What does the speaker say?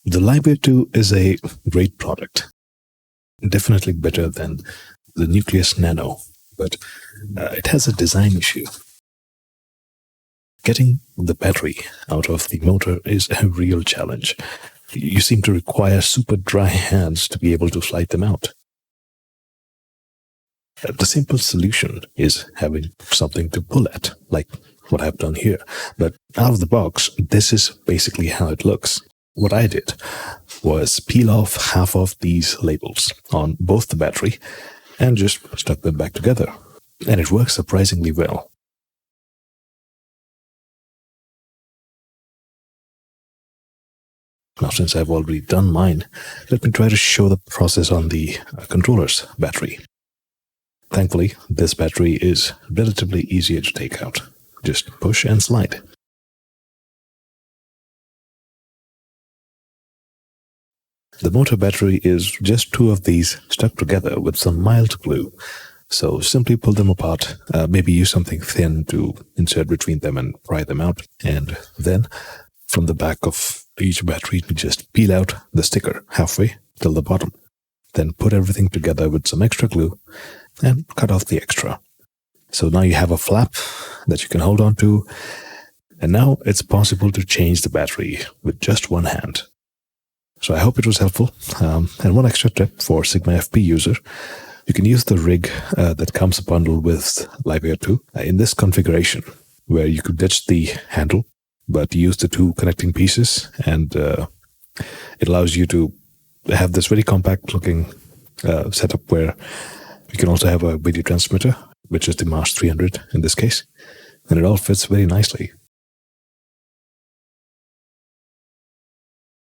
The Library 2 is a great product. Definitely better than the Nucleus Nano, but it has a design issue. Getting the battery out of the motor is a real challenge. You seem to require super dry hands to be able to slide them out. The simple solution is having something to pull at, like what I've done here. But out of the box, this is basically how it looks. What I did was peel off half of these labels on both the battery and just stuck them back together. And it works surprisingly well. Now, since I've already done mine, let me try to show the process on the controller's battery. Thankfully, this battery is relatively easier to take out. Just push and slide. The motor battery is just two of these stuck together with some mild glue. So simply pull them apart, maybe use something thin to insert between them and pry them out. And then from the back of each battery, just peel out the sticker halfway till the bottom. Then put everything together with some extra glue and cut off the extra. So now you have a flap that you can hold on to. And now it's possible to change the battery with just one hand. So I hope it was helpful. And one extra tip for Sigma FP user, you can use the rig that comes bundled with Library 2 in this configuration, where you could ditch the handle, but use the two connecting pieces, and it allows you to have this very compact looking setup where you can also have a video transmitter, which is the Mars 300 in this case, and it all fits very nicely.